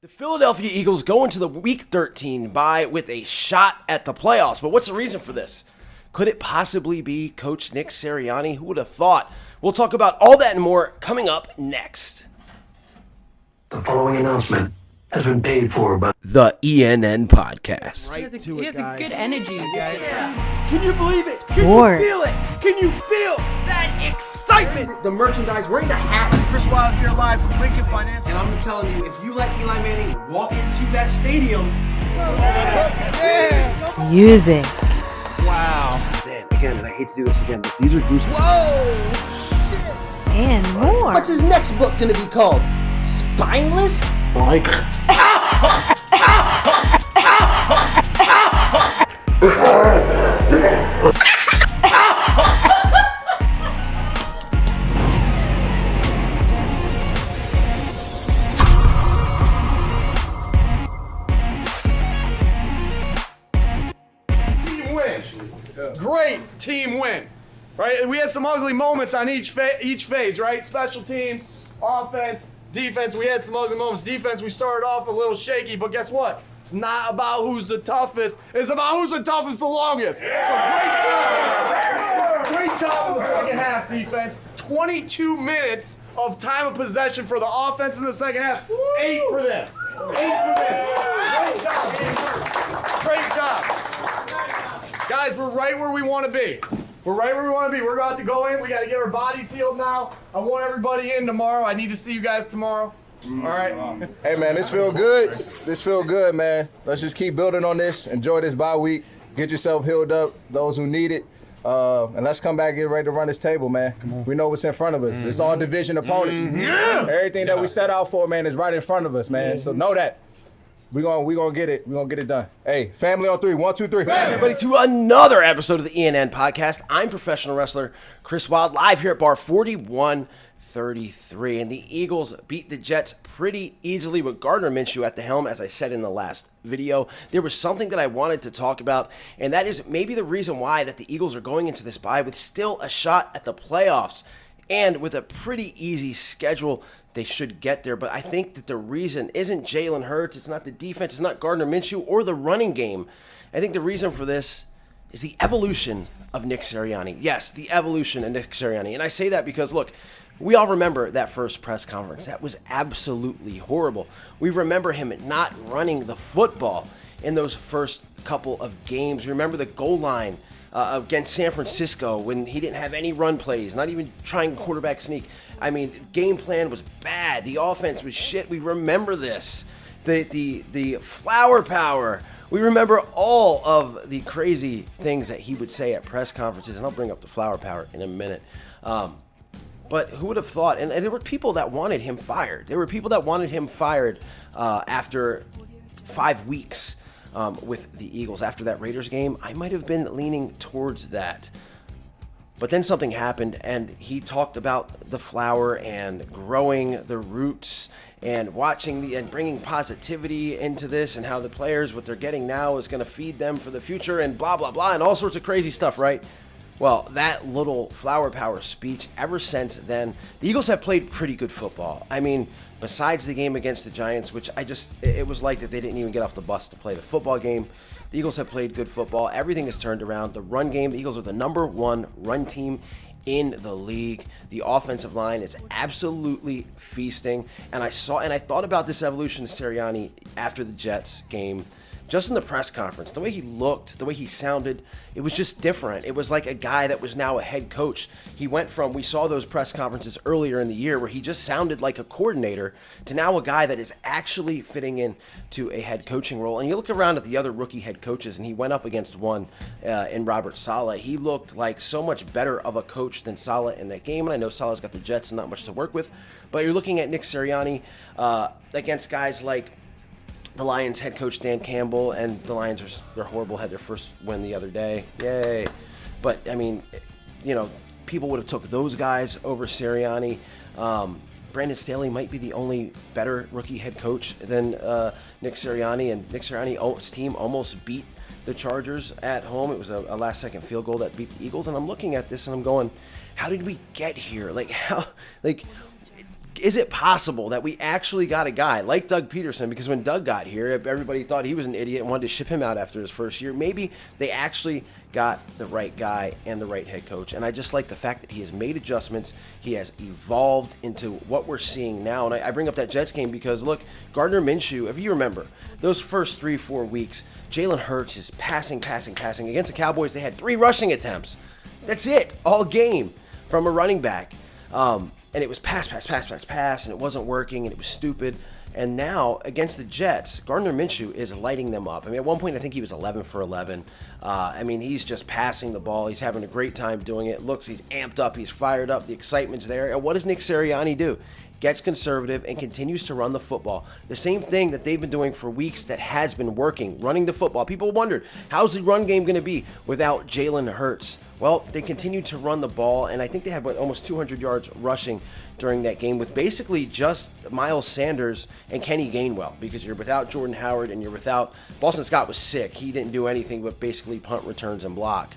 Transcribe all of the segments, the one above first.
The Philadelphia Eagles go into the Week 13 bye with a shot at the playoffs. But what's the reason for this? Could it possibly be Coach Nick Sirianni? Who would have thought? We'll talk about all that and more coming up next. The following announcement has been paid for by The ENN Podcast. He has a good energy, you guys. Can you believe it? Sports. Can you feel it? Can you feel that excitement? The merchandise, wearing the hats. Chris Wild here live from Lincoln Financial. And I'm telling you, if you let Eli Manning walk into that stadium, Music. Wow. Man, again, and I hate to do this again, but these are goosebumps. Whoa! And more. what's his next book gonna be called? Spineless? Team win. Great team win. Right? We had some ugly moments on each phase, right? Special teams, offense, defense. We had some ugly moments. Defense, we started off a little shaky, but guess what? It's not about who's the toughest. It's about who's the toughest the longest. So great job. Great job in the second half, defense. 22 minutes of time of possession for the offense in the second half. 8 for them. 8 for them. Great job, Andy. Great job. Guys, we're right where we want to be. We're right where we want to be. We're about to go in. We got to get our bodies healed now. I want everybody in tomorrow. I need to see you guys tomorrow. All right. Hey man, this feel good. This feel good, man. Let's just keep building on this. Enjoy this bye week. Get yourself healed up, those who need it. And let's come back and get ready to run this table, man. We know what's in front of us. It's all division opponents. Everything that we set out for, man, is right in front of us, man. So know that. We gonna get it. We're gonna get it done. Hey, family on 3. 1, 2, 3. Everybody to another episode of the ENN Podcast. I'm professional wrestler Chris Wild, live here at bar 4133. And the Eagles beat the Jets pretty easily with Gardner Minshew at the helm, as I said in the last video. There was something that I wanted to talk about, and that is maybe the reason why that the Eagles are going into this bye with still a shot at the playoffs. And with a pretty easy schedule, they should get there. But I think that the reason isn't Jalen Hurts, it's not the defense, it's not Gardner Minshew or the running game. I think the reason for this is the evolution of Nick Sirianni. Yes, the evolution of Nick Sirianni. And I say that because, look, we all remember that first press conference. That was absolutely horrible. We remember him not running the football in those first couple of games. Remember the goal line against San Francisco when he didn't have any run plays, not even trying quarterback sneak. I mean, game plan was bad. The offense was shit. We remember this. The flower power. We remember all of the crazy things that he would say at press conferences, and I'll bring up the flower power in a minute. But who would have thought? And there were people that wanted him fired. There were people that wanted him fired after 5 weeks. With the Eagles after that Raiders game. I might have been leaning towards that. But then something happened, and he talked about the flower and growing the roots and watching and bringing positivity into this, and how the players, what they're getting now is going to feed them for the future, and blah, blah, blah, and all sorts of crazy stuff, right? Well, that little flower power speech, ever since then, the Eagles have played pretty good football. I mean, besides the game against the Giants, which it was like that they didn't even get off the bus to play the football game. The Eagles have played good football. Everything has turned around. The run game, the Eagles are the number 1 run team in the league. The offensive line is absolutely feasting. And I thought about this evolution of Sirianni after the Jets game. Just in the press conference, the way he looked, the way he sounded, it was just different. It was like a guy that was now a head coach. He went from, we saw those press conferences earlier in the year where he just sounded like a coordinator, to now a guy that is actually fitting into a head coaching role. And you look around at the other rookie head coaches, and he went up against one in Robert Saleh. He looked like so much better of a coach than Saleh in that game. And I know Saleh's got the Jets and not much to work with. But you're looking at Nick Sirianni against guys like the Lions head coach Dan Campbell, and the Lions they're horrible, had their first win the other day. Yay. But, I mean, you know, people would have took those guys over Sirianni. Brandon Staley might be the only better rookie head coach than Nick Sirianni, and Nick Sirianni's team almost beat the Chargers at home. It was a last-second field goal that beat the Eagles, and I'm looking at this and I'm going, how did we get here? is it possible that we actually got a guy like Doug Peterson? Because when Doug got here, everybody thought he was an idiot and wanted to ship him out after his first year. Maybe they actually got the right guy and the right head coach. And I just like the fact that he has made adjustments. He has evolved into what we're seeing now. And I bring up that Jets game because, look, Gardner Minshew, if you remember, those first 3-4 weeks, Jalen Hurts is passing. Against the Cowboys, they had 3 rushing attempts. That's it, all game from a running back. And it was pass, and it wasn't working, and it was stupid. And now, against the Jets, Gardner Minshew is lighting them up. I mean, at one point, I think he was 11 for 11. I mean, he's just passing the ball. He's having a great time doing it. Looks, he's amped up. He's fired up. The excitement's there. And what does Nick Sirianni do? Gets conservative and continues to run the football. The same thing that they've been doing for weeks that has been working, running the football. People wondered, how's the run game going to be without Jalen Hurts? Well, they continue to run the ball, and I think they had almost 200 yards rushing during that game with basically just Miles Sanders and Kenny Gainwell, because you're without Jordan Howard and you're without – Boston Scott was sick. He didn't do anything but basically punt returns and block.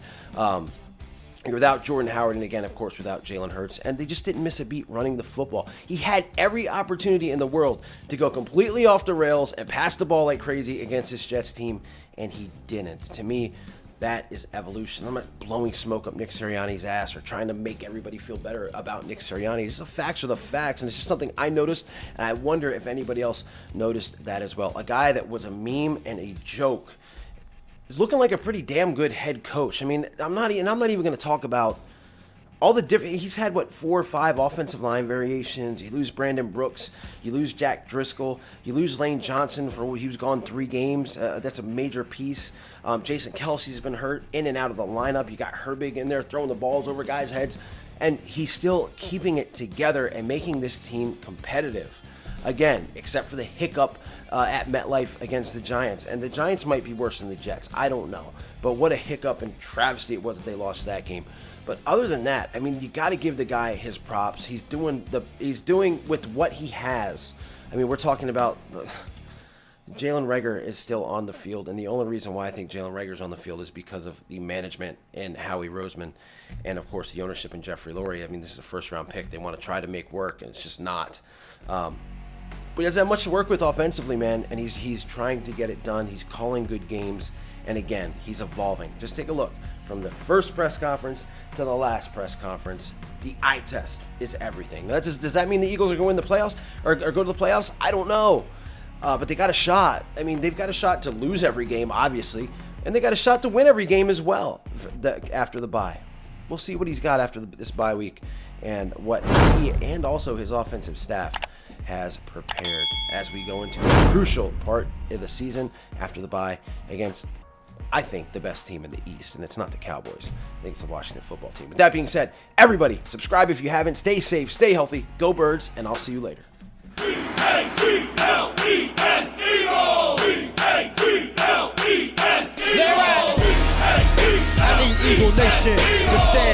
You're without Jordan Howard, and again, of course, without Jalen Hurts, and they just didn't miss a beat running the football. He had every opportunity in the world to go completely off the rails and pass the ball like crazy against this Jets team, and he didn't. To me, that is evolution. I'm not blowing smoke up Nick Sirianni's ass or trying to make everybody feel better about Nick Sirianni. The facts are the facts, and it's just something I noticed, and I wonder if anybody else noticed that as well. A guy that was a meme and a joke is looking like a pretty damn good head coach. I mean, I'm not even going to talk about all the different. He's had 4 or 5 offensive line variations. You lose Brandon Brooks, you lose Jack Driscoll, you lose Lane Johnson for he was gone 3 games. That's a major piece. Jason Kelsey's been hurt in and out of the lineup. You got Herbig in there throwing the balls over guys' heads, and he's still keeping it together and making this team competitive. Again, except for the hiccup at MetLife against the Giants. And the Giants might be worse than the Jets. I don't know. But what a hiccup and travesty it was that they lost that game. But other than that, I mean, you got to give the guy his props. He's doing with what he has. I mean, we're talking about Jalen Reagor is still on the field, and the only reason why I think Jalen Reagor's on the field is because of the management and Howie Roseman, and of course the ownership and Jeffrey Lurie. I mean, this is a first-round pick. They want to try to make work, and it's just not. But he doesn't have much to work with offensively, man, and he's trying to get it done. He's calling good games, and again, he's evolving. Just take a look. From the first press conference to the last press conference, the eye test is everything. Does that mean the Eagles are going to the playoffs or go to the playoffs? I don't know. But they got a shot. I mean, they've got a shot to lose every game, obviously, and they got a shot to win every game as well after the bye. We'll see what he's got after this bye week and what he and also his offensive staff has prepared as we go into a crucial part of the season after the bye against, I think, the best team in the East, and it's not the Cowboys. I think it's the Washington football team. With that being said, everybody, subscribe if you haven't. Stay safe, stay healthy, go Birds, and I'll see you later. E-A-G-L-E-S, Eagles! E-A-G-L-E-S, Eagles! I need Eagle Nation to stand.